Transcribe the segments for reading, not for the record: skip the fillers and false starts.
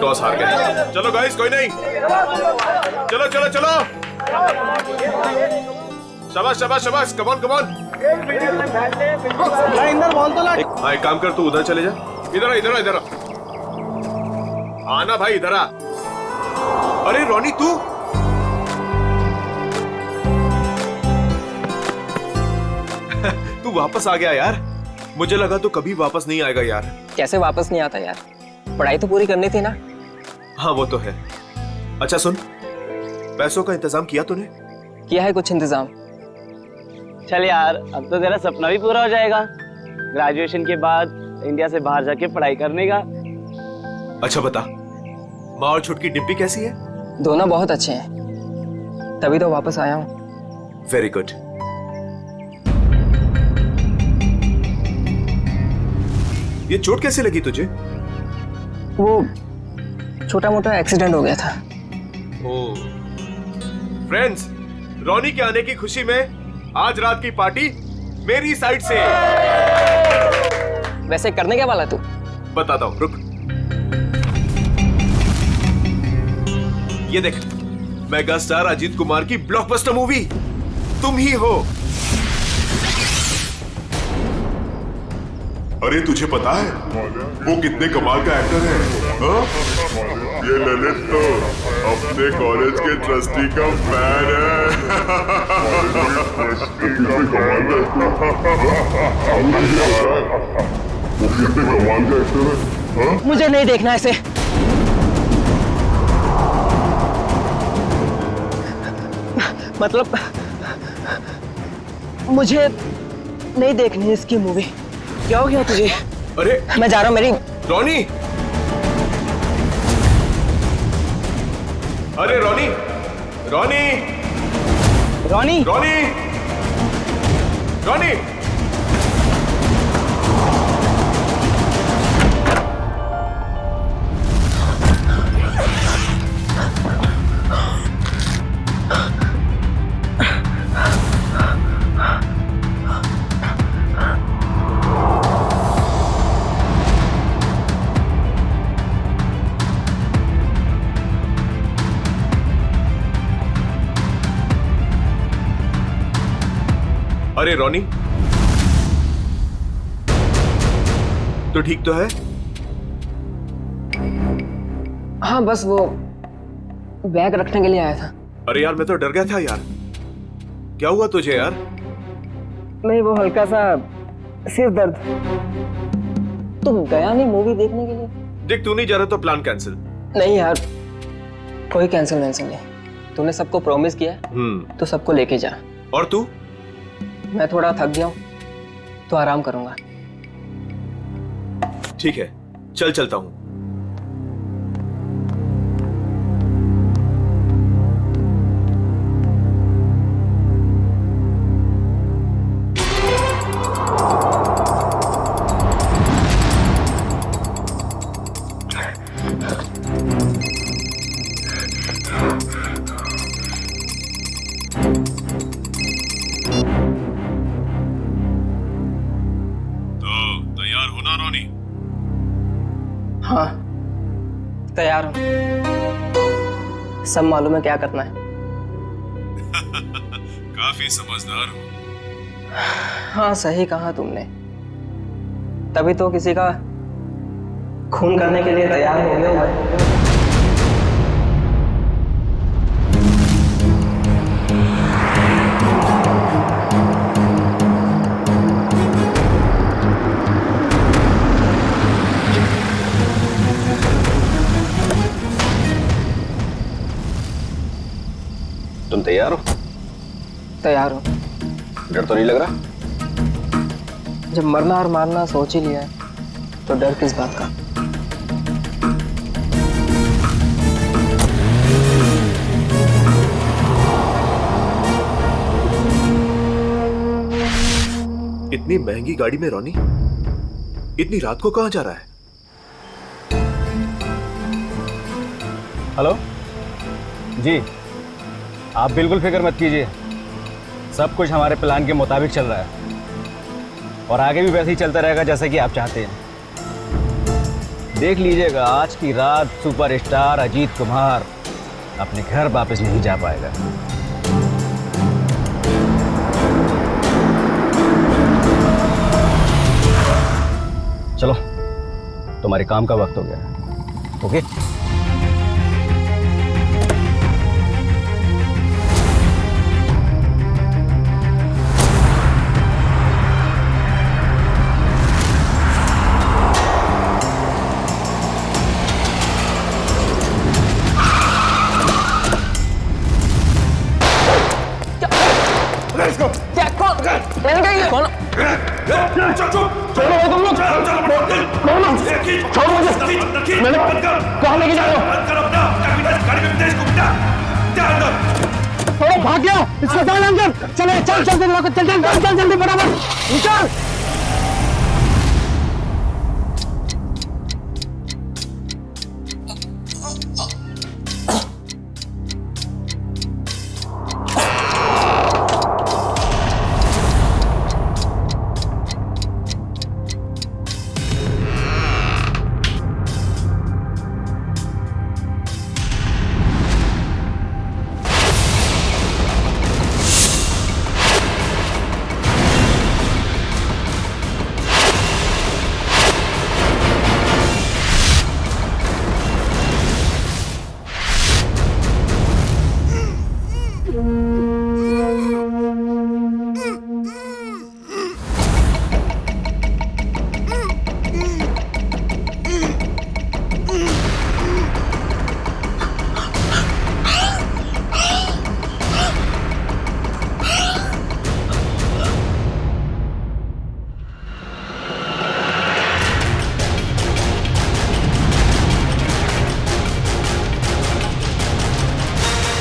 Toss हार गए। चलो गाइस, कोई नहीं, चलो चलो चलो, शाबाश शाबाश शाबाश, come on come on. Inder ball तो लाट। हाँ, एक काम कर, तू उधर चले जा। इधर आ, इधर आ, इधर आ। आना भाई, इधर आ। अरे रोनी, तू तू वापस आ गया यार। मुझे लगा तू कभी वापस नहीं आएगा यार। कैसे वापस नहीं आता यार, पढ़ाई तो पूरी करनी थी ना। हाँ वो तो है। अच्छा सुन, पैसों का इंतजाम किया तूने? किया है कुछ इंतजाम। चल यार, अब तो तेरा सपना भी पूरा हो जाएगा, ग्रेजुएशन के बाद इंडिया से बाहर जाके पढ़ाई करने का। अच्छा बता, माँ और छुटकी डिब्बी कैसी है? दोनों बहुत अच्छे हैं, तभी तो वापस आया हूँ। Very good. ये चोट कैसे लगी तुझे? वो छोटा मोटा एक्सीडेंट हो गया था। फ्रेंड्स, रोनी के आने की खुशी में आज रात की पार्टी मेरी साइड से। वैसे करने क्या वाला तू? बताता हूं, रुक। ये देख, मेगा स्टार अजीत कुमार की ब्लॉकबस्टर मूवी तुम ही हो। अरे तुझे पता है वो कितने कमाल का एक्टर है? हाँ? ये ललित तो अपने कॉलेज के ट्रस्टी का फैन है। वो कितने कमाल का एक्टर है? हाँ? मुझे नहीं देखना ऐसे। मतलब मुझे नहीं देखनी इसकी मूवी। क्या हो गया तुझे? अरे मैं जा रहा हूँ। मेरी रोनी, अरे रोनी, रोनी, रोनी, रोनी, रोनी। अरे रोनी, तो ठीक तो है? हाँ बस वो बैग रखने के लिए आया था। अरे यार, मैं तो डर गया था यार। क्या हुआ तुझे यार? नहीं, वो हल्का सा सिर दर्द। तुम गया नहीं मूवी देखने के लिए? देख, तू नहीं जा रहा तो प्लान कैंसिल। नहीं यार, कोई कैंसिल नहीं। तूने सबको प्रॉमिस किया है तो सबको लेके जा। और तू? मैं थोड़ा थक गया हूँ तो आराम करूंगा। ठीक है, चल चलता हूं। हाँ तैयार हूँ, सब मालूम है क्या करना है। काफी समझदार हो। हाँ सही कहा तुमने, तभी तो किसी का खून करने के लिए तैयार हो गए। तुम तैयार हो? तैयार हो। डर तो नहीं लग रहा? जब मरना और मारना सोच ही लिया है तो डर किस बात का। इतनी महंगी गाड़ी में रोनी इतनी रात को कहां जा रहा है? हेलो जी, आप बिल्कुल फिक्र मत कीजिए, सब कुछ हमारे प्लान के मुताबिक चल रहा है और आगे भी वैसे ही चलता रहेगा जैसे कि आप चाहते हैं। देख लीजिएगा आज की रात सुपरस्टार अजीत कुमार अपने घर वापस नहीं जा पाएगा। चलो, तुम्हारे काम का वक्त हो गया। ओके? भाग गया, इसको डाल अंदर। चले, चल चल चल चल चल चल जल्दी फटाफट निकल।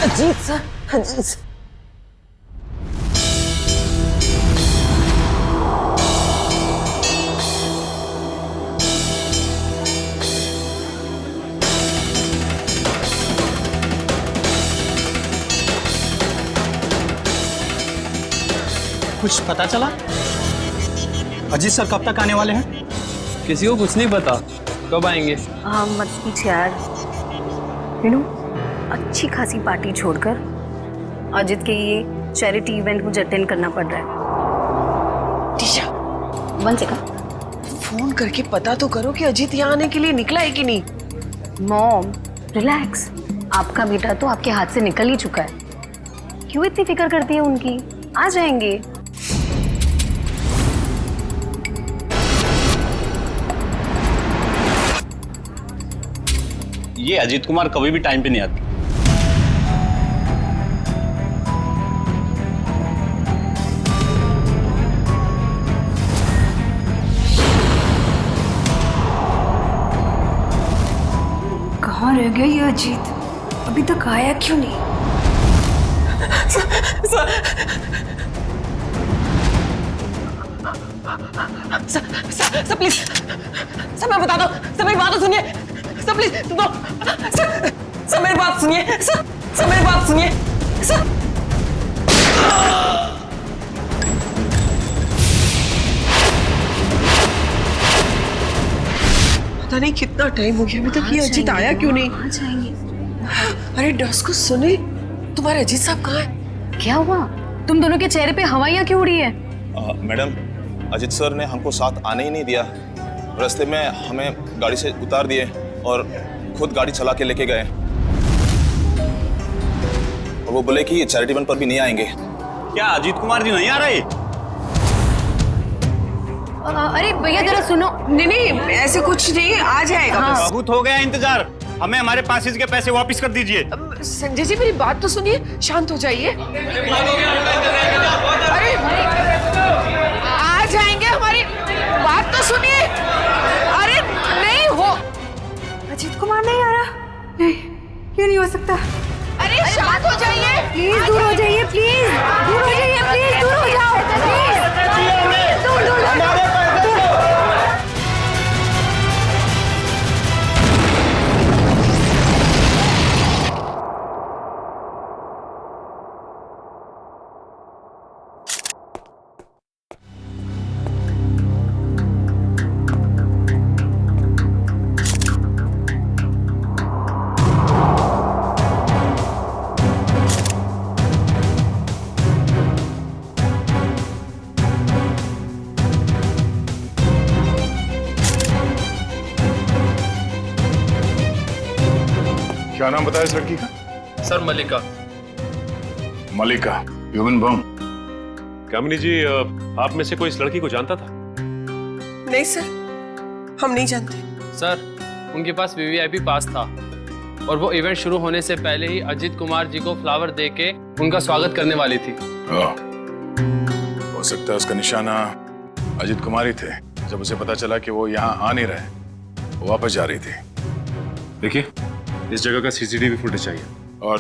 Ajit sir, Ajit sir. कुछ पता चला? अजीत सर कब तक आने वाले हैं? किसी को कुछ नहीं पता कब आएंगे। हाँ मत पूछ यार। मीनू, अच्छी खासी पार्टी छोड़कर अजित के ये चैरिटी इवेंट मुझे अटेंड करना पड़ रहा है। टीशा, 1 सेकंड। फोन करके पता तो करो कि अजीत यहाँ आने के लिए निकला है कि नहीं। मॉम रिलैक्स, आपका बेटा तो आपके हाथ से निकल ही चुका है। क्यों इतनी फिक्र करती है उनकी? आ जाएंगे। ये अजीत कुमार कभी भी टाइम पे नहीं आती। कहाँ रह गया ये अजीत? अभी तक आया क्यों नहीं? सर प्लीज, सर मैं बता दो, सर मेरी बात तो सुनिए, सर प्लीज दो, सर मेरी बात सुनिए, सर मेरी बात सुनिए, सर। पता नहीं कितना टाइम हो गया अभी तक ये अजीत आया क्यों नहीं? आ जाएंगे। अरे डस को सुने, तुम्हारे अजीत साहब कहाँ हैं? क्या हुआ? तुम दोनों के चेहरे पे हवाइयाँ क्यों उड़ी है? मैडम, अजीत सर ने हमको साथ आने ही नहीं दिया। रास्ते में हमें गाड़ी से उतार दिए और खुद गाड़ी चला के लेके गए। और वो बोले कि चैरिटी इवेंट पर भी नहीं आएंगे। क्या अजीत कुमार जी नहीं आ रहे? अरे भैया जरा सुनो। नहीं ऐसे कुछ नहीं, आ जाएगा। हाँ। बहुत हो गया इंतजार, हमें हमारे पासेज के पैसे वापस कर दीजिए। संजय जी मेरी बात तो सुनिए, शांत हो जाइए। अरे आ जाएंगे, हमारी बात तो सुनिए। अरे नहीं हो, अजीत कुमार नहीं आ रहा? नहीं, ये नहीं हो सकता। अरे शांत हो जाइए, प्लीज दूर हो जाइए, प्लीज दूर हो जाइए, प्लीज दूर हो जाओ, प्लीज दूर दूर क्या नाम बताया इस लड़की का? सर मलिका। मलिका, ह्यूमन बम। कामिनी जी, आप में से कोई इस लड़की को जानता था? नहीं सर, हम नहीं जानते। सर उनके पास वीवीआईपी पास था और वो इवेंट शुरू होने से पहले ही अजीत कुमार जी को फ्लावर दे के उनका स्वागत करने वाली थी। हो सकता है उसका निशाना अजीत कुमार ही थे। जब उसे पता चला कि वो यहाँ आ नहीं रहे, वो वापस जा रही थी। देखिए, इस जगह का सीसीटीवी फुटेज चाहिए और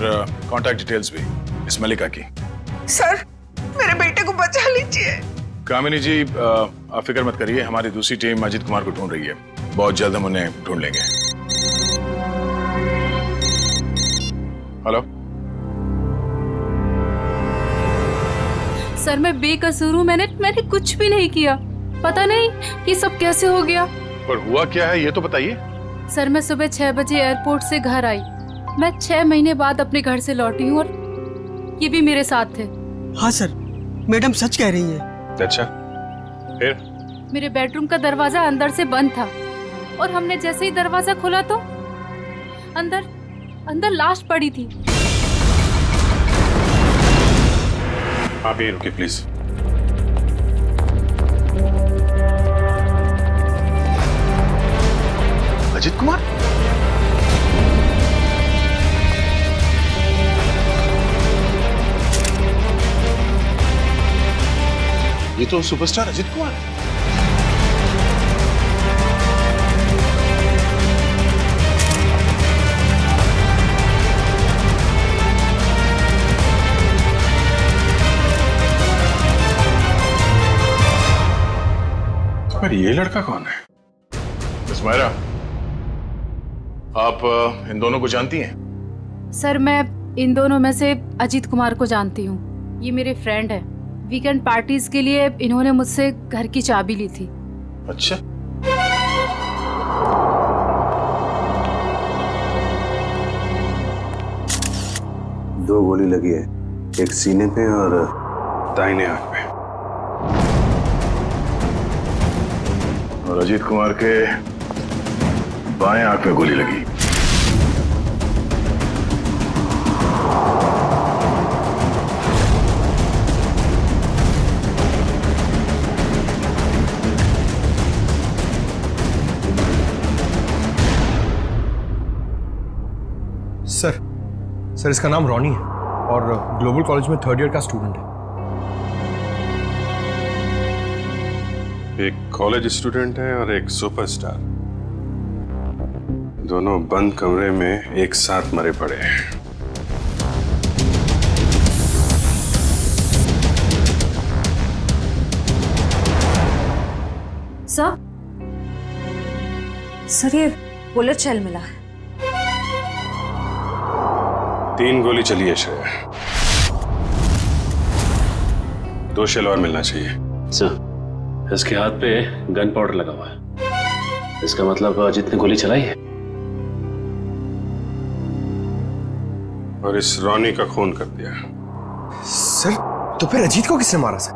कांटेक्ट डिटेल्स भी इस मलिका की। सर मेरे बेटे को बचा लीजिए। कामिनी जी, आप फिक्र मत करिए, हमारी दूसरी टीम अजीत कुमार को ढूंढ रही है। बहुत जल्द हम उन्हें ढूंढ लेंगे। हेलो सर, मैं बेकसूर हूँ। मैंने कुछ भी नहीं किया। पता नहीं ये सब कैसे हो गया। पर हुआ क्या है ये तो बताइए। सर मैं सुबह 6 बजे एयरपोर्ट से घर आई। मैं 6 महीने बाद अपने घर से लौटी हूँ और ये भी मेरे साथ थे। हाँ सर, मैडम सच कह रही है। अच्छा, फिर? मेरे बेडरूम का दरवाजा अंदर से बंद था और हमने जैसे ही दरवाजा खोला तो अंदर लाश पड़ी थी। आप यहीं रुकिए प्लीज। अजीत कुमार? ये तो सुपरस्टार अजीत कुमार है। पर ये लड़का कौन है? मिस मायरा, आप इन दोनों को जानती हैं? सर मैं इन दोनों में से अजीत कुमार को जानती हूँ। ये मेरे फ्रेंड है। वीकेंड पार्टीज के लिए इन्होंने मुझसे घर की चाबी ली थी। अच्छा, दो गोली लगी है, एक सीने पे और दाहिने आंख पे। और अजीत कुमार के बाएं आंख में गोली लगी। सर इसका नाम रॉनी है और ग्लोबल कॉलेज में 3rd ईयर का स्टूडेंट है। एक कॉलेज स्टूडेंट है और एक सुपरस्टार। दोनों बंद कमरे में एक साथ मरे पड़े हैं। सर ये बुलेट शेल मिला है। 3 गोली चली है श्रेया, 2 शेल और मिलना चाहिए। सर इसके हाथ पे गन पाउडर लगा हुआ है। इसका मतलब अजीत ने गोली चलाई है और इस रॉनी का खून कर दिया। सर तो फिर अजीत को किसने मारा सर?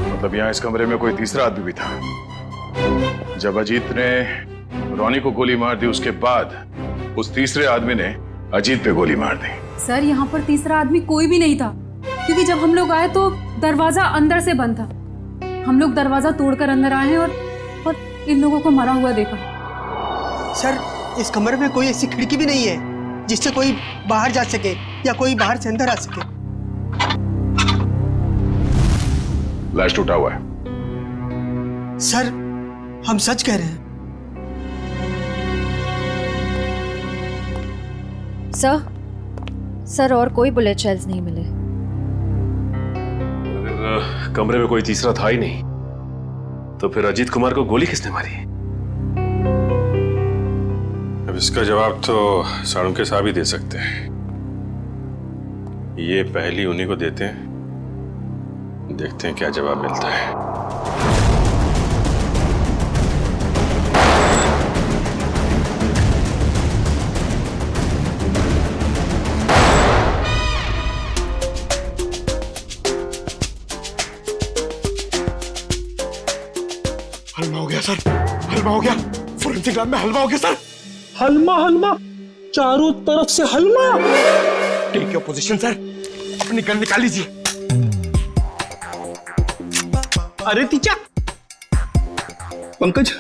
मतलब यहाँ इस कमरे में कोई तीसरा आदमी भी था। जब अजीत ने रॉनी को गोली मार दी, उसके बाद उस तीसरे आदमी ने अजीत पे गोली मार दी। सर यहाँ पर तीसरा आदमी कोई भी नहीं था, क्योंकि जब हम लोग आए तो दरवाजा अंदर से बंद था। हम लोग दरवाजा तोड़कर अंदर आए और इन लोगों को मरा हुआ देखा। सर इस कमरे में कोई ऐसी खिड़की भी नहीं है जिससे कोई बाहर जा सके या कोई बाहर से अंदर आ सके। लाश टूटा हुआ है। सर हम सच कह रहे हैं। सर और कोई बुलेट शेल्स नहीं मिले। अगर कमरे में कोई तीसरा था ही नहीं तो फिर अजीत कुमार को गोली किसने मारी? अब इसका जवाब तो साळुंखे साहब ही दे सकते हैं। ये पहली उन्हीं को देते हैं, देखते हैं क्या जवाब मिलता है। हलवा हो गया सर, हलवा हो गया। फोरेंसिक लैब में हलवा हो गया सर। हलवा हलवा चारों तरफ से हलवा। टेक योर पोजीशन सर, अपनी गन निकाल लीजिए। अरे तीचा, पंकज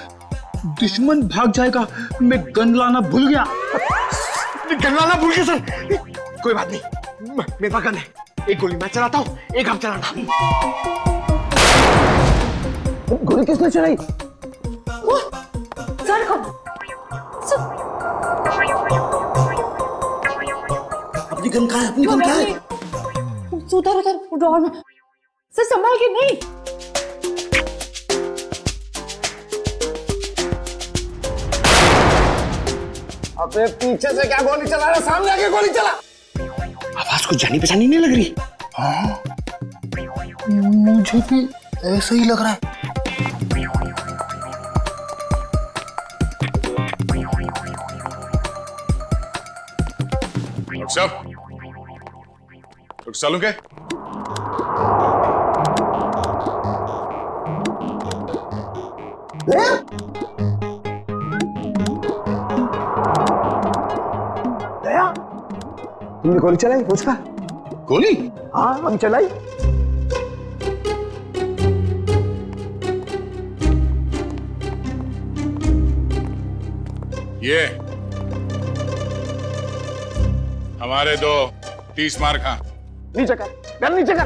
दुश्मन भाग जाएगा, मैं गन लाना भूल गया। गन लाना भूल गया सर। कोई बात नहीं, मेरे पास गन है। एक गोली मैं चलाता हूँ, एक आप चलाना। गोली किसने चलाई? सर कब? अपनी गन कहाँ है? अपनी गन कहाँ है? उधर उधर ड्रॉअर में। सर संभाल के। नहीं अपने पीछे से क्या गोली चला रहा? सामने आके गोली चला। आवाज कुछ जानी पहचानी नहीं लग रही। हाँ, मुझे भी ऐसा ही लग रहा है। डॉक्टर साहब, डॉक्टर सालू क्या? दया, तुमने गोली चलाई? उसका गोली? हाँ, हम चलाई। ये हमारे दो 30 मार खा। नीचे कर, गन नीचे कर।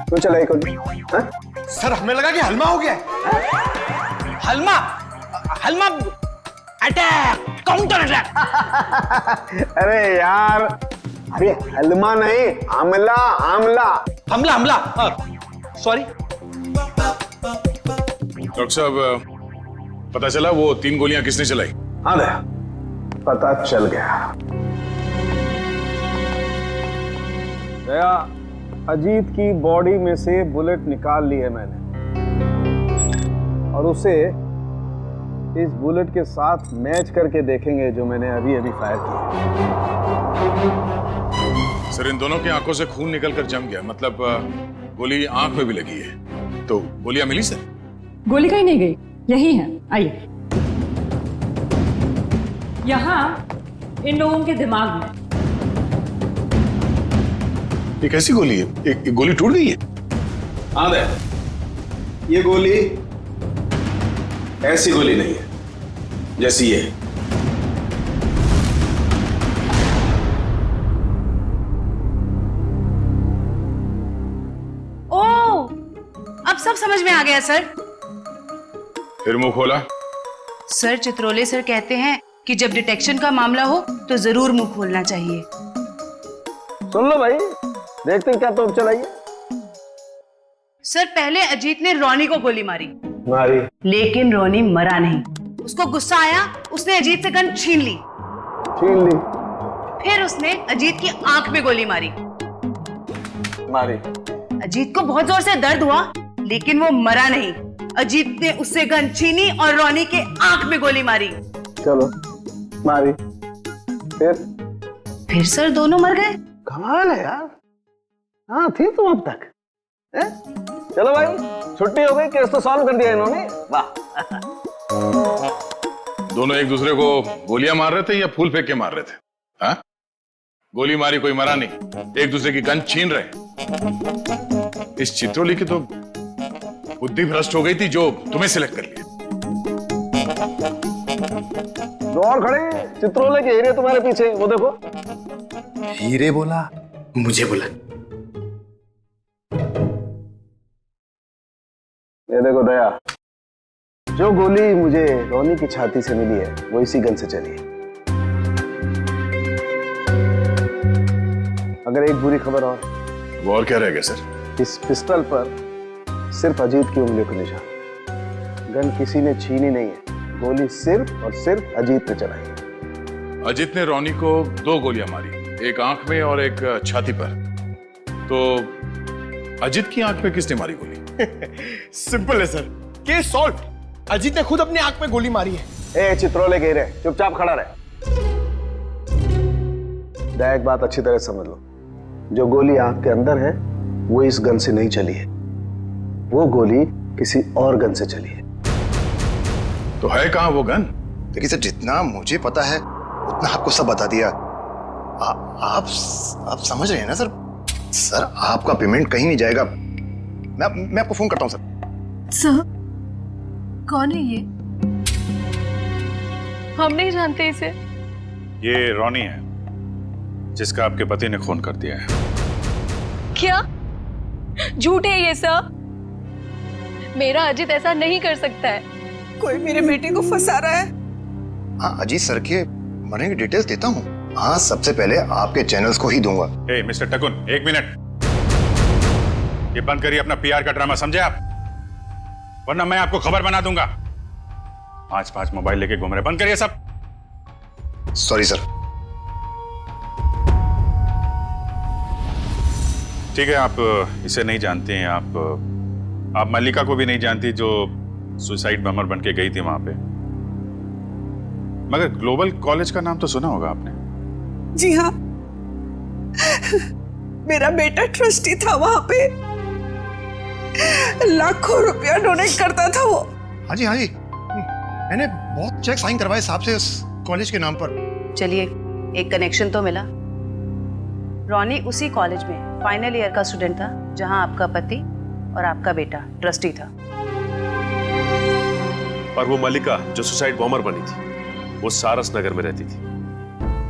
तो चलाई गोली? सर हमें लगा कि हलमा हो गया है। हलमा हलमा अटैक, काउंटर अटैक। अरे यार, अरे हलमा नहीं, आमला आमला। हमला हमला, सॉरी। डॉक्टर साहब, पता चला वो 3 गोलियां किसने चलाई? हाँ दया, पता चल गया। दया, अजीत की बॉडी में से बुलेट निकाल ली है मैंने, और उसे इस बुलेट के साथ मैच करके देखेंगे जो मैंने अभी अभी फायर किया। सर, इन दोनों की आंखों से खून निकलकर जम गया, मतलब गोली आंख में भी लगी है। तो गोलियां मिली सर? गोली कहीं नहीं गई, यही है। आइए, यहाँ इन लोगों के दिमाग में। ये कैसी गोली है? एक गोली टूट गई है? हाँ दया, ये गोली ऐसी गोली नहीं है जैसी ये। ओह, अब सब समझ में आ गया सर। फिर मुंह खोला? सर, चित्रोले सर कहते हैं कि जब डिटेक्शन का मामला हो तो जरूर मुंह खोलना चाहिए। सुन लो भाई, देखते हैं क्या तोप चलाइए। सर, पहले अजीत ने रोनी को गोली मारी, लेकिन रोनी मरा नहीं। उसको गुस्सा आया, उसने अजीत से गन छीन ली। फिर उसने अजीत की आंख में गोली मारी। अजीत को बहुत जोर से दर्द हुआ, लेकिन वो मरा नहीं। अजीत ने उससे गन छीनी और रोनी के आंख में गोली मारी। चलो, मारी। फिर सर दोनों मर गए। कमाल है यार। हाँ, थी तुम अब तक। चलो भाई, छुट्टी हो गई, केस तो सॉल्व कर दिया इन्होंने। वाह। दोनों एक दूसरे को गोलियां मार रहे थे या फूल फेंक के मार रहे थे? हाँ? गोली मारी, कोई मरा नहीं, एक दूसरे की गन छीन रहे। इस चित्रोली की तो बुद्धि भ्रष्ट हो गई थी जो तुम्हें सिलेक्ट कर लिया। दो और खड़े, चित्रोले के हीरे तुम्हारे पीछे, वो देखो। हीरे बोला, मुझे बोला। ये देखो दया, जो गोली मुझे रोनी की छाती से मिली है वो इसी गन से चली है। अगर एक बुरी खबर और। वो और क्या रह गया सर? इस पिस्टल पर सिर्फ अजीत की उंगलियों के निशान। गन किसी ने छीनी नहीं है, गोली सिर्फ और सिर्फ अजीत ने चलाई है। अजीत ने रोनी को 2 गोलियां मारी, एक आंख में और एक छाती पर। तो अजीत की आंख में किसने मारी गोली? सिंपल है सर, केस सॉल्व। अजीत ने खुद अपनी आंख में गोली मारी है। ए चित्रोले के हीरे, चुपचाप खड़ा रहे। दया, एक बात अच्छी तरह समझ लो, जो गोली आंख के अंदर है वो इस गन से नहीं चली है, वो गोली किसी और गन से चली है। तो है कहां वो गन? देखिए सर, जितना मुझे पता है उतना आपको सब बता दिया। आप समझ रहे हैं ना सर? सर आपका पेमेंट कहीं नहीं जाएगा। मैं आपको फोन करता हूँ सर। सर कौन है ये? हम नहीं जानते इसे। ये रॉनी है जिसका आपके पति ने खून कर दिया है। क्या झूठ है ये सर? मेरा अजित ऐसा नहीं कर सकता है। कोई मेरे बेटे को फंसा रहा है। हाँ, अजीत सर के मरने की डिटेल्स देता हूँ। हाँ, सबसे पहले आपके चैनल्स को ही दूंगा। ए, मिस्टर टकुन, 1 मिनट। ये बंद करिए अपना पीआर का ड्रामा, समझे आप? वरना मैं आपको खबर बना दूंगा। 5 मोबाइल लेके घूम रहे, बंद करिए सब। Sorry sir. ठीक है, आप इसे नहीं जानते हैं। आप मल्लिका को भी नहीं जानती जो सुसाइड बमर बन के गई थी वहां पे। मगर ग्लोबल कॉलेज का नाम तो सुना होगा आपने। जी हाँ, मेरा बेटा ट्रस्टी था वहां पे। लाखों रुपया डोनेट करता था वो। हाँ जी, मैंने बहुत चेक साइन करवाए साहब से उस कॉलेज के नाम पर। चलिए, एक कनेक्शन तो मिला। रॉनी उसी कॉलेज में फाइनल ईयर का स्टूडेंट था जहां आपका पति और आपका बेटा ट्रस्टी था। और वो मल्लिका जो सुसाइड बॉम्बर बनी थी, वो सारस नगर में रहती थी।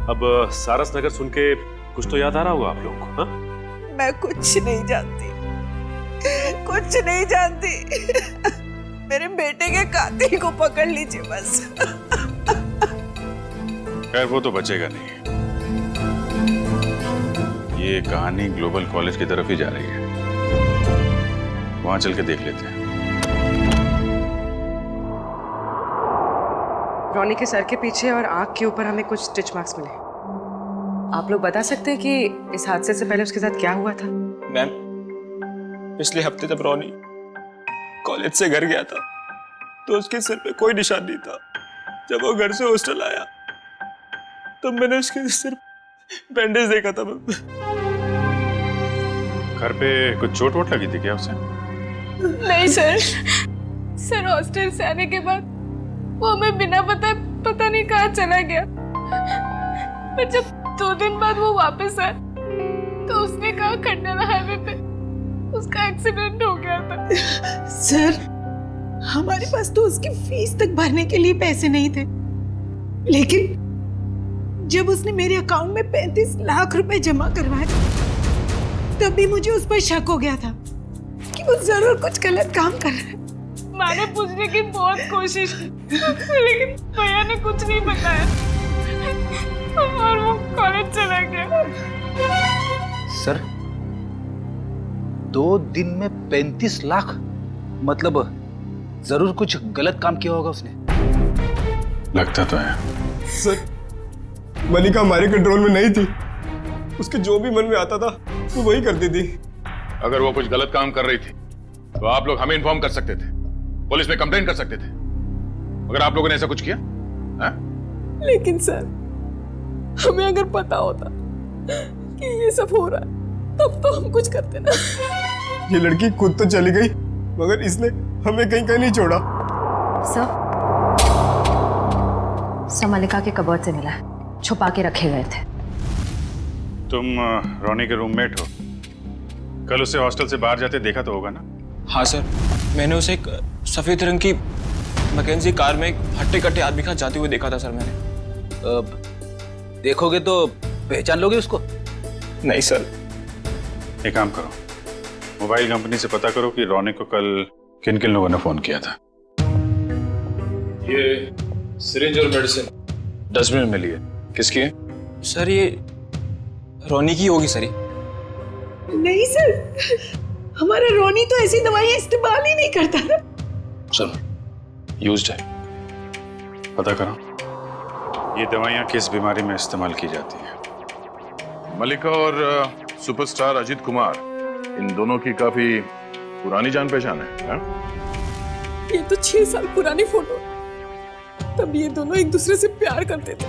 अब सारस नगर सुन के कुछ तो याद आ रहा होगा आप लोगों को। हाँ? मैं कुछ नहीं जानती, कुछ नहीं जानती। मेरे बेटे के कातिल को पकड़ लीजिए बस। खैर, वो तो बचेगा नहीं। ये कहानी ग्लोबल कॉलेज की तरफ ही जा रही है। वहां चल के देख लेते हैं। रॉनी के सर के पीछे और आंख के ऊपर हमें कुछ स्टिच मार्क्स मिले। आप लोग बता सकते हैं कि इस हादसे से पहले उसके साथ क्या हुआ था? मैम, पिछले हफ्ते जब रॉनी कॉलेज से घर गया था तो उसके सिर पे कोई निशान नहीं था। जब वो घर से हॉस्टल आया तब मैंने उसके सिर बैंडेज देखा था। घर पे कुछ चोट वोट लगी थी क्या उसे? नहीं सर हॉस्टल से आने के बाद वो हमें बिना पता नहीं कहाँ चला गया। पर जब 2 दिन बाद वो वापस आया तो उसने कहा खंडाला हाईवे पे उसका एक्सीडेंट हो गया था। सर, हमारे पास तो उसकी फीस तक भरने के लिए पैसे नहीं थे, लेकिन जब उसने मेरे अकाउंट में 35 लाख रुपए जमा करवाए तब भी मुझे उस पर शक हो गया था कि वो जरूर कुछ गलत काम कर रहा है। मैंने पूछने की बहुत कोशिश की लेकिन भैया ने कुछ नहीं बताया और वो कॉलेज चला गया। सर, 2 दिन में 35 लाख? मतलब जरूर कुछ गलत काम किया होगा उसने। लगता तो है। सर, मल्लिका हमारे कंट्रोल में नहीं थी। उसके जो भी मन में आता था वो वही करती थी। अगर वो कुछ गलत काम कर रही थी तो आप लोग हमें इन्फॉर्म कर सकते थे, पुलिस में कंप्लेंट कर सकते थे। मगर आप लोगों ने ऐसा कुछ किया? लेकिन सर, हमें अगर पता होता कि ये सब हो रहा है तब तो हम कुछ करते ना। ये लड़की खुद तो चली गई मगर इसने हमें कहीं नहीं छोड़ा। सर मल्लिका के कबर्ड से मिला है, छुपा के रखे गए थे। तुम रॉनी के रूममेट हो, कल उसे हॉस्टल से बाहर जाते देखा तो होगा ना? हाँ सर, मैंने उसे एक सफेद रंग की मैकेंजी कार में एक हट्टे कट्टे आदमी के साथ जाते हुए देखा था सर मैंने। देखोगे तो पहचान लोगे उसको? नहीं सर। एक काम करो, मोबाइल कंपनी से पता करो कि रॉनी को कल किन किन लोगों ने फोन किया था। ये सिरिंज और मेडिसिन डस्टबिन में मिली है, किसकी है? सर, ये रॉनी की होगी सर। नहीं सर, हमारा रॉनी तो ऐसी दवाइयां इस्तेमाल ही नहीं करता था। चलो, यूज्ड है, पता करो ये दवाइयां किस बीमारी में इस्तेमाल की जाती हैं। मल्लिका और सुपरस्टार अजित कुमार, इन दोनों की काफी पुरानी जान पहचान है। ये तो 6 साल पुरानी फोटो, तब ये दोनों एक दूसरे से प्यार करते थे।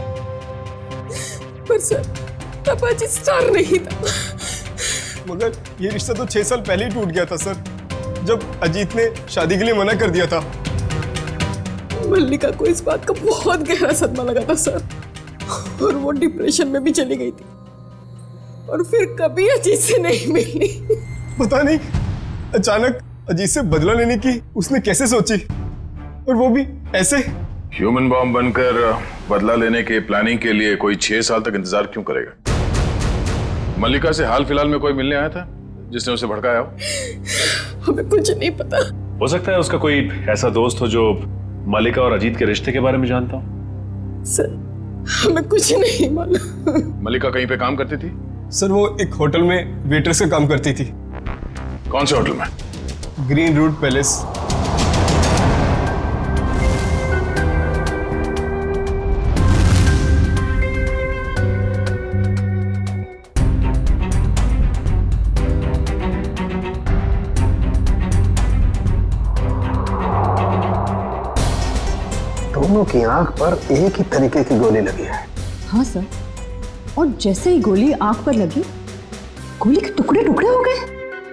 पर सर, तब अजित स्टार नहीं था। मगर ये रिश्ता तो 6 साल पहले ही टूट गया था सर, जब अजीत ने शादी के लिए मना कर दिया था। मल्लिका को इस बात का बहुत गहरा सदमा लगा था सर, और वो डिप्रेशन में भी चली गई थी और फिर कभी अजीत से नहीं मिली। पता नहीं अचानक अजीत से बदला लेने की उसने कैसे सोची, और वो भी ऐसे। ह्यूमन बॉम्ब बनकर बदला लेने के प्लानिंग के लिए कोई 6 साल तक इंतजार क्यों करेगा? मल्लिका से हाल फिलहाल में कोई मिलने आया था जिसने उसे भड़काया हो? हमें कुछ नहीं पता। हो सकता है उसका कोई ऐसा दोस्त हो जो मल्लिका और अजीत के रिश्ते के बारे में जानता हो। सर हमें कुछ नहीं मालूम। मल्लिका कहीं पे काम करती थी? सर वो एक होटल में वेट्रेस का काम करती थी। कौन से होटल में? Green Route Palace. दोनों की आंख पर एक ही तरीके की गोली लगी है। हाँ सर, और जैसे ही गोली आंख पर लगी, गोली के टुकड़े टुकड़े हो गए।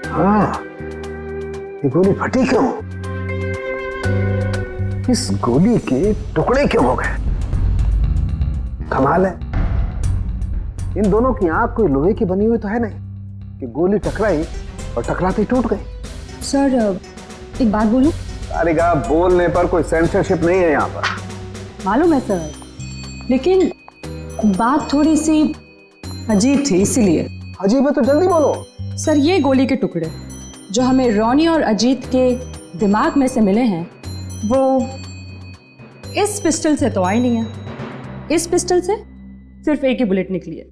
हाँ, ये गोली फटी क्यों? इस गोली के टुकड़े क्यों हो गए? कमाल है, इन दोनों की आंख कोई लोहे की बनी हुई तो है नहीं कि गोली टकराई और टकराते टूट गई। सर एक बात बोलूं? अरे गा, बोलने पर कोई सेंसरशिप नहीं है यहाँ पर। मालूम है सर, लेकिन बात थोड़ी सी अजीब थी, इसीलिए। अजीब है तो जल्दी बोलो। सर ये गोली के टुकड़े जो हमें रॉनी और अजीत के दिमाग में से मिले हैं, वो इस पिस्टल से तो आई नहीं है। इस पिस्टल से सिर्फ एक ही बुलेट निकली है,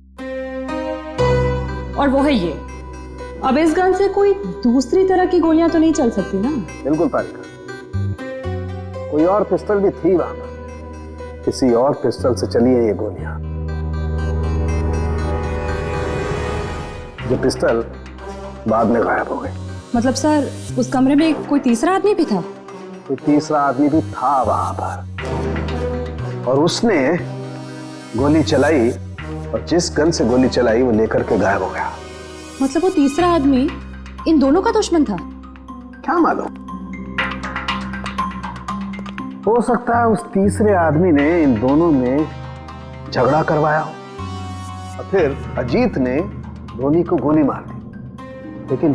और वो है ये। अब इस गन से कोई दूसरी तरह की गोलियां तो नहीं चल सकती ना? बिल्कुल तारिका, कोई और पिस्टल भी थी वहां पर, किसी और पिस्टल से चली है ये गोलियां। ये पिस्टल बाद में गायब हो गई। मतलब सर उस कमरे में कोई तीसरा आदमी भी था? कोई तीसरा आदमी भी था वहां पर, और उसने गोली चलाई, और जिस गन से गोली चलाई वो लेकर के गायब हो गया। मतलब वो तीसरा आदमी इन दोनों का दुश्मन था? क्या मालूम, हो सकता है उस तीसरे आदमी ने इन दोनों में झगड़ा करवाया हो, और फिर अजीत ने रोनी को गोली मार दी, लेकिन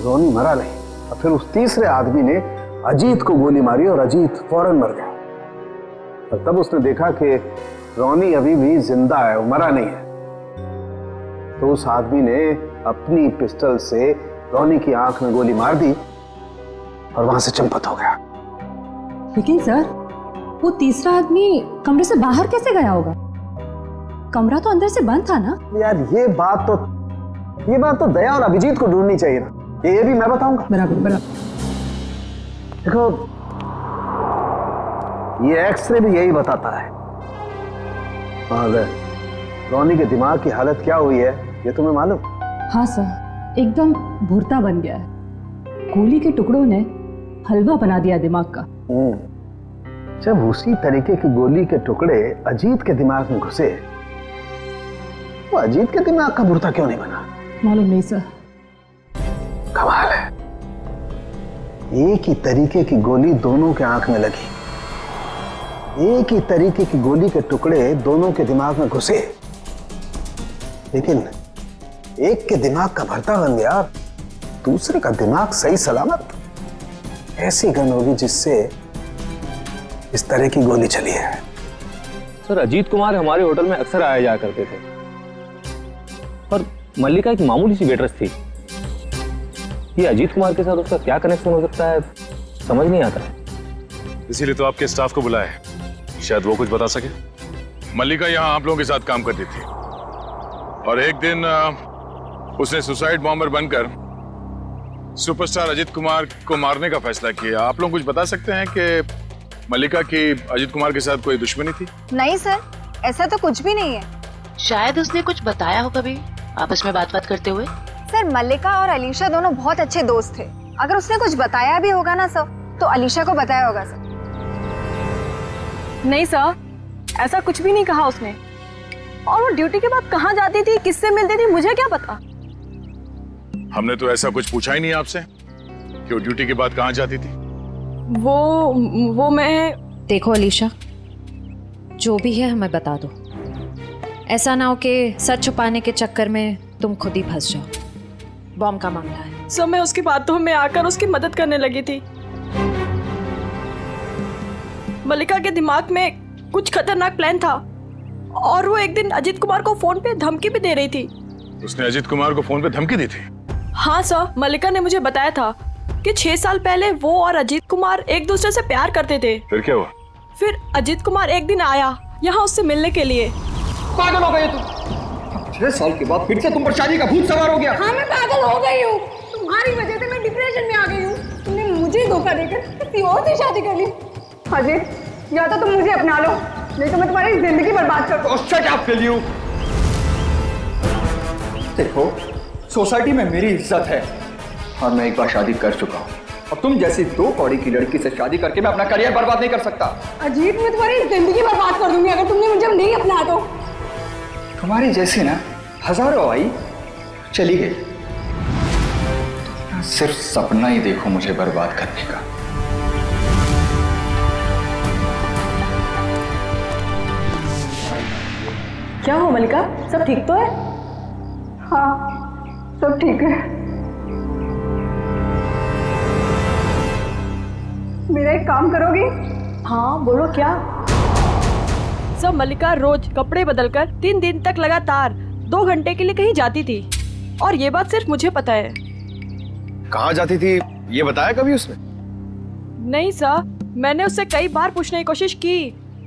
रोनी मरा नहीं, और फिर उस तीसरे आदमी ने अजीत को गोली मारी और अजीत फौरन मर गया। और तब उसने देखा कि रोनी अभी भी जिंदा है, वो मरा नहीं है, तो उस आदमी ने अपनी पिस्टल से रोनी की आंख में गोली मार दी और वहां से चंपत हो गया। लेकिन सर वो तीसरा आदमी कमरे से बाहर कैसे गया होगा? कमरा तो अंदर से बंद था ना? यार ये बात तो दया और अभिजीत को ढूंढनी चाहिए ना, ये भी मैं बताऊंगा। बराबर बराबर। देखो ये एक्सरे भी यही बताता है। और रोनी के दिमाग की हालत क्या हुई है ये तुम्हें मालूम? हाँ सर, एकदम भुरता बन गया है। गोली के टुकड़ों ने हलवा बना दिया दिमाग का। जब उसी तरीके की गोली के टुकड़े अजीत के दिमाग में घुसे, वो अजीत के दिमाग का भुरता क्यों नहीं बना? मालूम नहीं सर। कमाल है, एक ही तरीके की गोली दोनों के आंख में लगी, एक ही तरीके की गोली के टुकड़े दोनों के दिमाग में घुसे, लेकिन एक के दिमाग का भरता बन गया, दूसरे का दिमाग सही सलामत। ऐसी गन होगी जिससे इस तरह की गोली चली है। सर अजीत कुमार हमारे होटल में अक्सर आया जाया करते थे, पर मल्लिका एक मामूली सी वेट्रेस थी। ये अजीत कुमार के साथ उसका क्या कनेक्शन हो सकता है समझ नहीं आता। इसीलिए तो आपके स्टाफ को बुलाया है, शायद वो कुछ बता सके। मल्लिका यहाँ आप लोगों के साथ काम करती थी, और एक दिन उसने सुसाइड बॉम्बर बनकर सुपरस्टार अजीत कुमार को मारने का फैसला किया। आप लोग कुछ बता सकते हैं कि मल्लिका की अजीत कुमार के साथ कोई दुश्मनी थी? नहीं सर, ऐसा तो कुछ भी नहीं है। शायद उसने कुछ बताया हो कभी आपस में बात करते हुए। सर मल्लिका और अलीशा दोनों बहुत अच्छे दोस्त थे। अगर उसने कुछ बताया भी होगा ना सर, तो अलीशा को बताया होगा सर। नहीं सर, ऐसा कुछ भी नहीं कहा उसने। और वो ड्यूटी के बाद कहाँ जाती थी, किससे मिलती थी, मुझे क्या पता। हमने तो ऐसा कुछ पूछा ही नहीं आपसे कि वो ड्यूटी के बाद कहाँ जाती थी। वो मैं देखो अलीशा, जो भी है हमें बता दो। ऐसा ना हो कि सच छुपाने के चक्कर में तुम खुद ही फंस जाओ। बॉम्ब का मामला है। सब मैं उसकी बातों में आकर उसकी मदद करने लगी थी। मल्लिका के दिमाग में कुछ खतरनाक प्लान था और वो एक दिन अजीत कुमार को फोन पे धमकी भी दे रही थी। उसने अजीत कुमार को फोन पे धमकी दी थी? हाँ सर, मल्लिका ने मुझे बताया था कि 6 साल पहले वो और अजीत कुमार एक दूसरे से प्यार करते थे। फिर क्या हुआ? फिर अजीत कुमार एक दिन आया यहाँ उससे मिलने के लिए। पागल हो गए तुम? 6 साल के बाद फिर से तुम पर शादी का भूत सवार हो गया? हाँ, मैं पागल हो गई हूँ। तुम्हारी वजह से मैं डिप्रेशन में आ गई हूँ। तुमने मुझे धोखा देकर किसी और से शादी कर ली। अजीत, या तो तुम मुझे अपना लो, नहीं तो मैं तुम्हारी जिंदगी बर्बाद कर दूँ। Shut up will you. देखो, सोसाइटी में मेरी इज्जत है और मैं एक बार शादी कर चुका हूँ। अब तुम जैसी 2 कौड़ी की लड़की से शादी करके मैं अपना करियर बर्बाद नहीं कर सकता। अजीत, मैं तुम्हारी जिंदगी बर्बाद कर दूंगी अगर तुमने मुझे नहीं अपना तो। तुम्हारी जैसी ना हजारों आई, चली गई। सिर्फ सपना ही देखो मुझे बर्बाद करने का। क्या हो मल्लिका, सब ठीक तो है? हाँ, सब ठीक है। मेरा एक काम करोगी? हाँ, बोलो क्या? सब मल्लिका रोज कपड़े बदलकर 3 दिन तक लगातार 2 घंटे के लिए कहीं जाती थी और ये बात सिर्फ मुझे पता है। कहाँ जाती थी ये बताया कभी उसने? नहीं सर, मैंने उससे कई बार पूछने की कोशिश की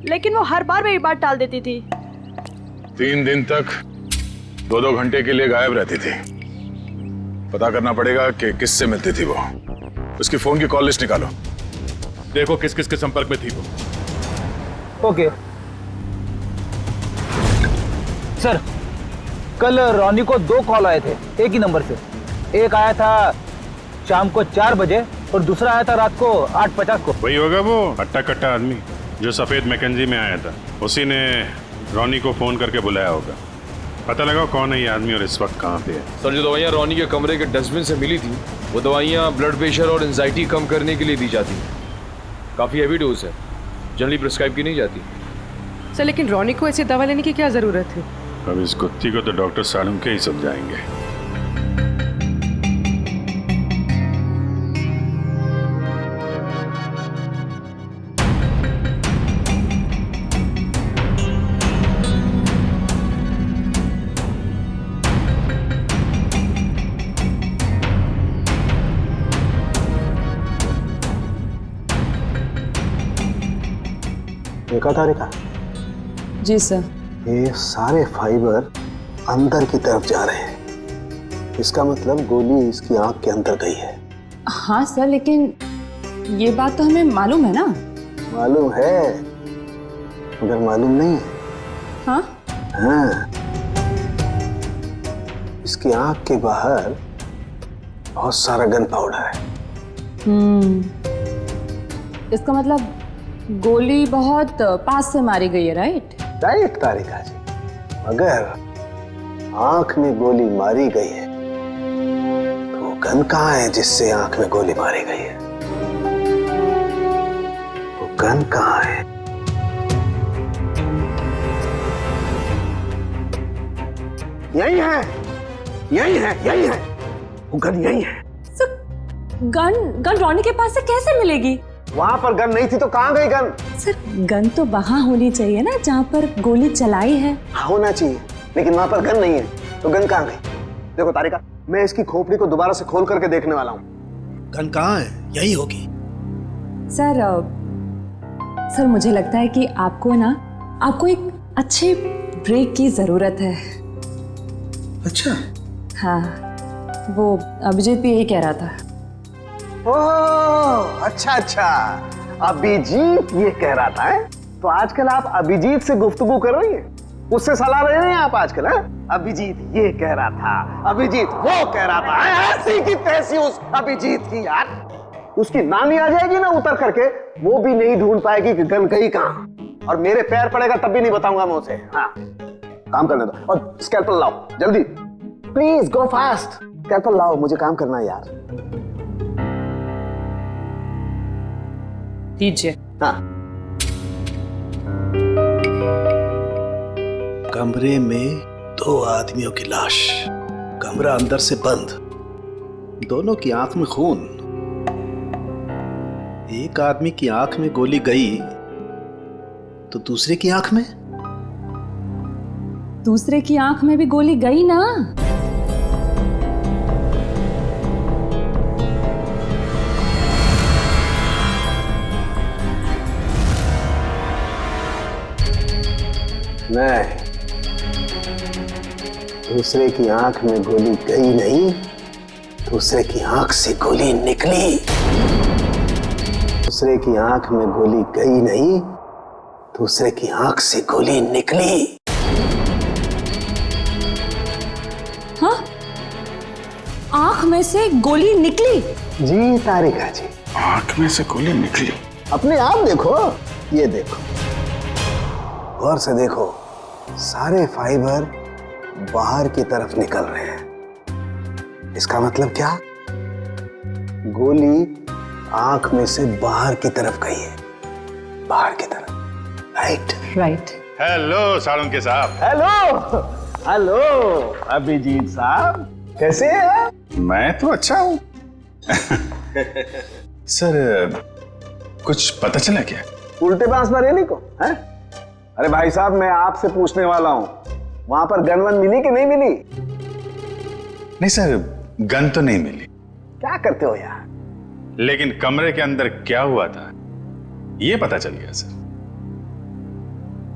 लेकिन वो हर बार मेरी बात टाल देती थी। 3 दिन तक 2-2 घंटे के लिए गायब रहती थी। पता करना पड़ेगा कि किससे मिलती थी वो। उसकी फोन की कॉल लिस्ट निकालो, देखो किस किस के संपर्क में थी वो। ओके सर, कल रॉनी को 2 कॉल आए थे एक ही नंबर से। एक आया था शाम को 4 बजे और दूसरा आया था रात को 8:50 को। वही होगा वो हट्टा कट्टा आदमी जो सफेद मैकेंजी में आया था। उसी ने रॉनी को फोन करके बुलाया होगा। पता लगाओ कौन है ये आदमी और इस वक्त कहाँ पे है। सर, जो दवाइयाँ रॉनी के कमरे के डस्टबिन से मिली थी वो दवाइयाँ ब्लड प्रेशर और एंजाइटी कम करने के लिए दी जाती हैं। काफ़ी हैवी डोज है, जनरली प्रिस्क्राइब की नहीं जाती। सर, लेकिन रॉनी को ऐसी दवा लेने की क्या जरूरत है? अब इस कुत्ती को तो डॉक्टर सालुंके ही समझाएंगे। देखा था रेखा? जी सर। ये सारे फाइबर अंदर की तरफ जा रहे हैं। इसका मतलब गोली इसकी आंख के अंदर गई है। हाँ सर, लेकिन ये बात तो हमें मालूम है ना। मालूम है मगर मालूम नहीं है। हाँ? हाँ, इसकी आंख के बाहर बहुत सारा गन पाउडर है। इसका मतलब गोली बहुत पास से मारी गई है, राइट? राइट तारिका जी, अगर आंख में गोली मारी गई है तो गन कहाँ है जिससे आंख में गोली मारी गई है? वो गन कहाँ है? यही है, यही है, यही है, वो गन यही है। गन रॉनी के पास से कैसे मिलेगी? वहां पर गन नहीं थी तो कहां गई गन? सर, गन तो वहां होनी चाहिए ना जहां पर गोली चलाई है। होना चाहिए, लेकिन वहां पर गन नहीं है तो गन कहां गई? देखो तारिका, मैं इसकी खोपड़ी को दोबारा से खोल करके देखने वाला हूँ। गन कहां है? यही होगी। सर मुझे लगता है कि आपको एक अच्छे ब्रेक की जरूरत है। अच्छा? हाँ, वो अभिजीत भी यही कह रहा था। ओह, अच्छा अच्छा, अभिजीत ये कह रहा था है? तो आजकल आप अभिजीत से गुफ्तगू कर रही हैं, उससे सलाह ले रहे हैं आप आजकल? है अभिजीत ये कह रहा था, अभिजीत वो कह रहा था। ऐसी की तैसी उस अभिजीत की यार, उसकी नानी आ जाएगी ना उतर करके, वो भी नहीं ढूंढ पाएगी कि गन गई कहां, और मेरे पैर पड़ेगा तब भी नहीं बताऊंगा मैं उसे। हाँ, काम करने दो और स्कैल्पल लाओ जल्दी, प्लीज गो फास्ट। स्कैल्पल लाओ, मुझे काम करना है यार। दीजिए। हाँ, कमरे में 2 आदमियों की लाश, कमरा अंदर से बंद, दोनों की आंख में खून। एक आदमी की आंख में गोली गई तो दूसरे की आंख में? दूसरे की आंख में भी गोली गई ना। नहीं, दूसरे की आंख में गोली गई नहीं, दूसरे की आंख से गोली निकली। दूसरे की आंख में गोली गई नहीं, दूसरे की आंख से गोली निकली। हाँ? आंख में से गोली निकली? जी तारिका जी, आंख में से गोली निकली। अपने आप देखो, ये देखो, गौर से देखो, सारे फाइबर बाहर की तरफ निकल रहे हैं। इसका मतलब क्या? गोली आंख में से बाहर की तरफ गई है, बाहर की तरफ। Right right. हेलो साळुंके साहब। हेलो हेलो अभिजीत साहब, कैसे हैं? मैं तो अच्छा हूँ। सर, कुछ पता चला क्या? उल्टे बांस बरेली को है? अरे भाई साहब, मैं आपसे पूछने वाला हूँ, वहां पर गन वन मिली कि नहीं मिली? नहीं सर, गन तो नहीं मिली। क्या करते हो यार? लेकिन कमरे के अंदर क्या हुआ था ये पता चल गया सर।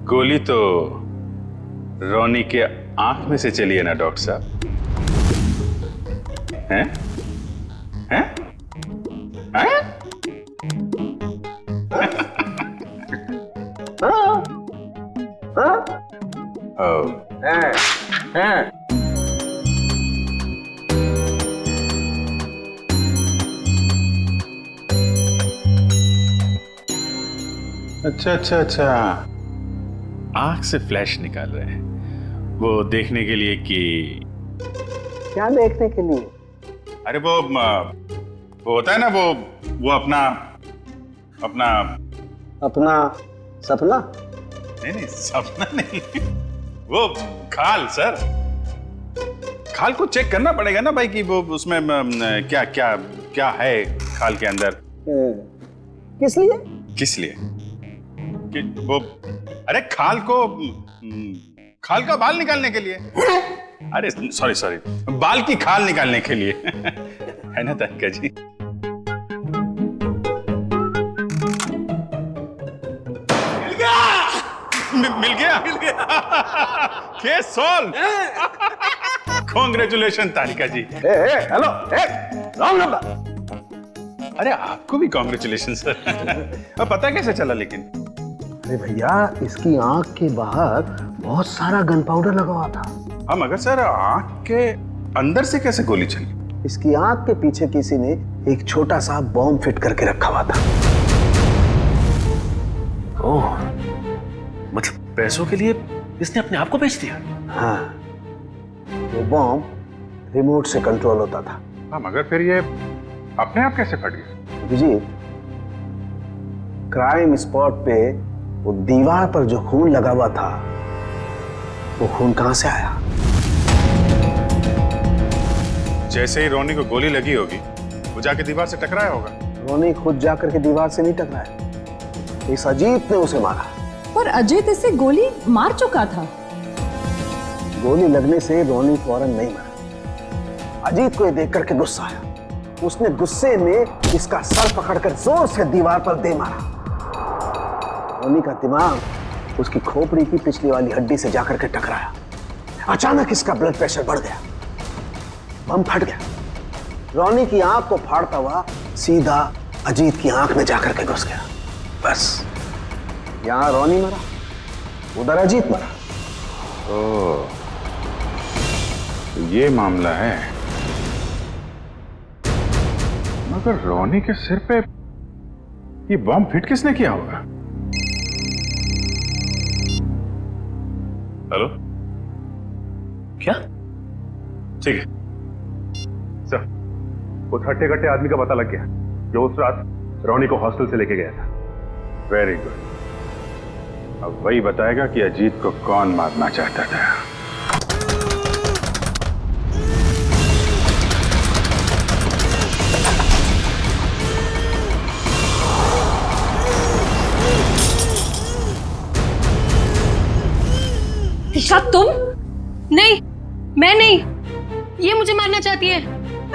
गोली तो रोनी के आंख में से चली है ना डॉक्टर साहब? हैं? हैं? हैं? अच्छा अच्छा अच्छा, आंख से फ्लैश निकाल रहे हैं, वो देखने के लिए कि क्या देखने के लिए? अरे वो होता है ना, वो अपना सपना? नहीं सपना नहीं, वो खाल सर, खाल को चेक करना पड़ेगा ना भाई कि वो उसमें क्या क्या क्या है खाल के अंदर। किस लिए? किस लिए? कि वो, अरे खाल का बाल निकालने के लिए। अरे सॉरी, बाल की खाल निकालने के लिए। है ना तारिका जी? मिल गया case solved. Congratulation Tarika ji. Hello, wrong number. अरे आपको भी कांग्रेचुलेशन सर। पता कैसे चला लेकिन? अरे भैया, इसकी आंख के बाहर बहुत सारा गन पाउडर लगा हुआ था। हाँ मगर सर, आंख के अंदर से कैसे गोली चली? इसकी आंख के पीछे किसी ने एक छोटा सा बॉम्ब फिट करके रखा हुआ था। ओह, मतलब पैसों के लिए इसने अपने आप को बेच दिया? हाँ, वो बॉम्ब रिमोट से कंट्रोल होता था। हाँ मगर फिर ये अपने आप कैसे फट गया? अभिजीत, क्राइम स्पॉट पे वो दीवार पर जो खून लगा हुआ था, वो खून कहां से आया? जैसे ही रोनी को गोली लगी होगी, वो जाके दीवार से टकराया होगा। रोनी खुद जाकर के दीवार से नहीं टकराया, इस अजीत ने उसे मारा। पर अजीत इसे गोली मार चुका था। गोली लगने से रोनी फौरन नहीं मरा। अजीत को ये देख करके गुस्सा आया, उसने गुस्से में इसका सर पकड़कर जोर से दीवार पर दे मारा। रोनी का दिमाग उसकी खोपड़ी की पिछली वाली हड्डी से जाकर के टकराया। अचानक इसका ब्लड प्रेशर बढ़ गया, बम फट गया। रोनी की आंख को फाड़ता हुआ सीधा अजीत की आंख में जाकर के घुस गया। बस, यहां रोनी मरा, उधर अजीत मरा। ओह, तो ये मामला है। मगर रोनी के सिर पे ये बॉम्ब फिट किसने किया होगा? हेलो, क्या? ठीक है सर, उस हट्टे कट्टे आदमी का पता लग गया जो उस रात रोनी को हॉस्टल से लेके गया था। Very good. अब वही बताएगा कि अजीत को कौन मारना चाहता था। दिशा तुम? नहीं, मैं नहीं। ये मुझे मारना चाहती है।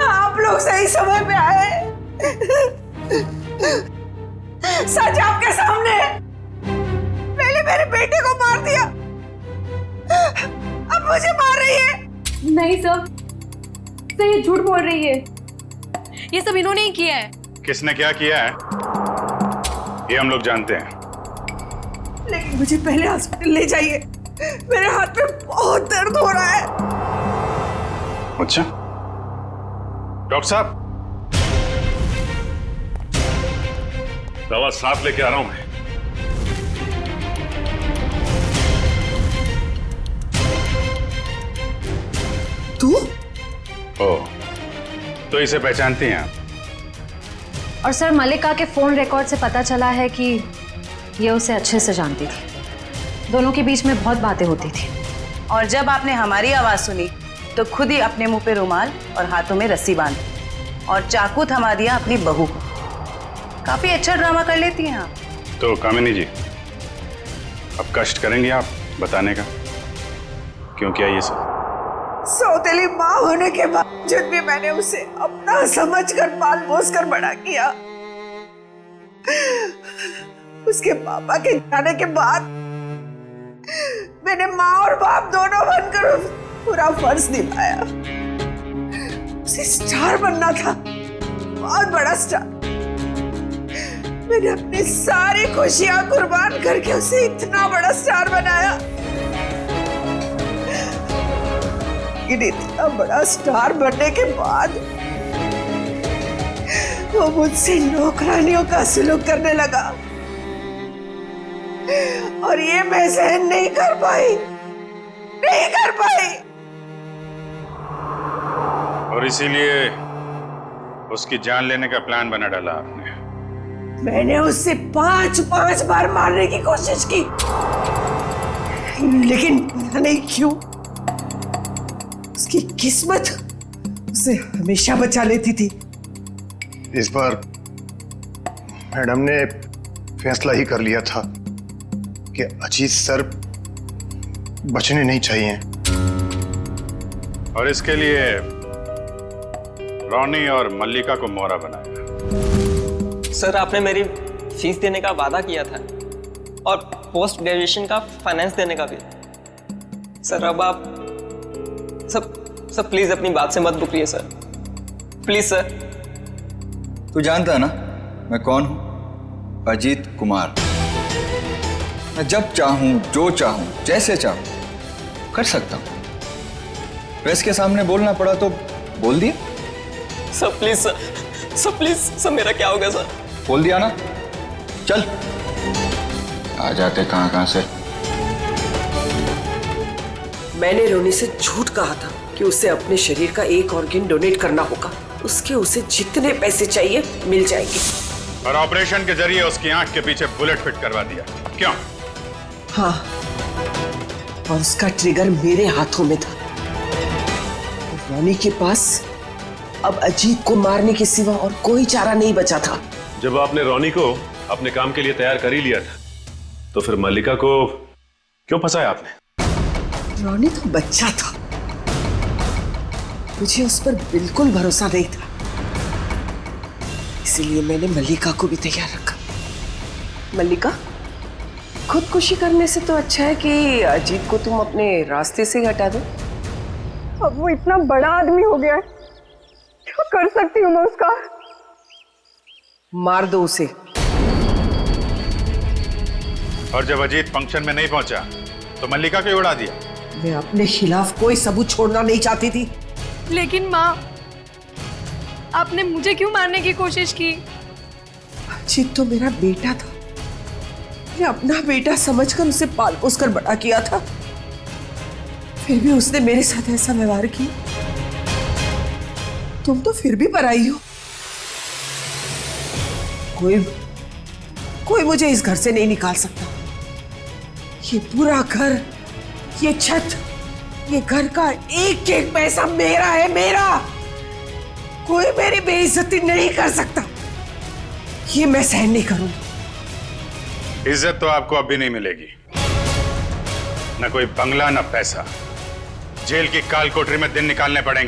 आप लोग सही समय पे आए। सच आपके सामने है। पहले मेरे बेटे को मार दिया, अब मुझे मार रही है। नहीं सर, ये झूठ बोल रही है। ये सब इन्होंने ही किया है। किसने क्या किया है ये हम लोग जानते हैं। लेकिन मुझे पहले हॉस्पिटल ले जाइए, मेरे हाथ में बहुत दर्द हो रहा है। अच्छा डॉक्टर साहब, दवा साथ लेके आ रहा हूं मैं। तू? ओ, तो इसे पहचानती हैं आप? और सर, मल्लिका के फोन रिकॉर्ड से पता चला है कि ये उसे अच्छे से जानती थी। दोनों के बीच में बहुत बातें होती थी। और जब आपने हमारी आवाज सुनी तो खुद ही अपने मुंह पे रुमाल और हाथों में रस्सी बांधी और चाकू थमा दिया अपनी बहू को। काफी अच्छा ड्रामा कर लेती हैं आप। तो कामिनी जी, अब कष्ट करेंगे आप बताने का क्यों किया ये सब? सौतेली माँ होने के बावजूद भी मैंने उसे अपना समझकर पाल पोस कर बड़ा किया। उसके पापा के जाने के बाद मैंने माँ और बाप दोनों बनकर पूरा फर्ज निभाया। उसे स्टार बनना था, बहुत बड़ा स्टार। मैंने अपनी सारी खुशियां कुर्बान करके उसे इतना बड़ा स्टार बनाया। लेकिन इतना बड़ा स्टार बनने के बाद वो मुझसे नौकरानियों का सलूक करने लगा और ये मैं सहन नहीं कर पाई। और इसीलिए उसकी जान लेने का प्लान बना डाला आपने। मैंने उससे 5 बार मारने की कोशिश की, लेकिन नहीं क्यों, उसकी किस्मत उसे हमेशा बचा लेती थी। इस बार मैडम ने फैसला ही कर लिया था कि अजीत सर बचने नहीं चाहिए और इसके लिए रोनी और मल्लिका को मोहरा बनाया। सर, आपने मेरी फीस देने का वादा किया था और पोस्ट ग्रेजुएशन का फाइनेंस देने का भी। सर, अब आप सब प्लीज अपनी बात से मत रुकिए सर, प्लीज सर। तू जानता है ना मैं कौन हूं? अजीत कुमार। मैं जब चाहूं, जो चाहूं, जैसे चाहूं कर सकता हूं। प्रेस के सामने बोलना पड़ा तो बोल दिया। Sir please sir please sir, मेरा क्या होगा सर? बोल दिया ना, चल। आ जाते कहां से। मैंने रोनी से झूठ कहा था कि उसे अपने शरीर का एक ऑर्गन डोनेट करना होगा। उसे जितने पैसे चाहिए मिल जाएंगे। और ऑपरेशन के जरिए उसकी आंख के पीछे बुलेट फिट करवा दिया। क्यों? हाँ, और उसका ट्रिगर मेरे हाथों में था। रोनी के पास अब अजीत को मारने के सिवा और कोई चारा नहीं बचा था। जब आपने रोनी को अपने काम के लिए तैयार कर ही लिया था, तो फिर मल्लिका को क्यों फंसाया आपने? रोनी तो बच्चा था, मुझे उस पर बिल्कुल भरोसा नहीं था, इसीलिए मैंने मल्लिका को भी तैयार रखा। मल्लिका, खुदकुशी करने से तो अच्छा है कि अजीत को तुम अपने रास्ते से ही हटा दो। अब वो इतना बड़ा आदमी हो गया है, क्या कर सकती हूँ मैं उसका? मार दो उसे। और जब अजीत फंक्शन में नहीं पहुंचा तो मल्लिका को उड़ा दिया। मैं अपने खिलाफ कोई सबूत छोड़ना नहीं चाहती थी। लेकिन माँ, आपने मुझे क्यों मारने की कोशिश की? अजीत तो मेरा बेटा था, मैंने अपना बेटा समझकर उसे पाल पोस कर बड़ा किया था, फिर भी उसने मेरे साथ ऐसा व्यवहार किया। तुम तो फिर भी पराई हो। कोई मुझे इस घर से नहीं निकाल सकता। ये पूरा घर, ये छत, ये घर का एक एक पैसा मेरा है, मेरा। कोई मेरी बेइज्जती नहीं कर सकता। ये मैं सहन नहीं करूंगी। इज्जत तो आपको अब भी नहीं मिलेगी। न कोई बंगला न पैसा। जेल की काल कोठरी में दिन निकालने पड़ेंगे।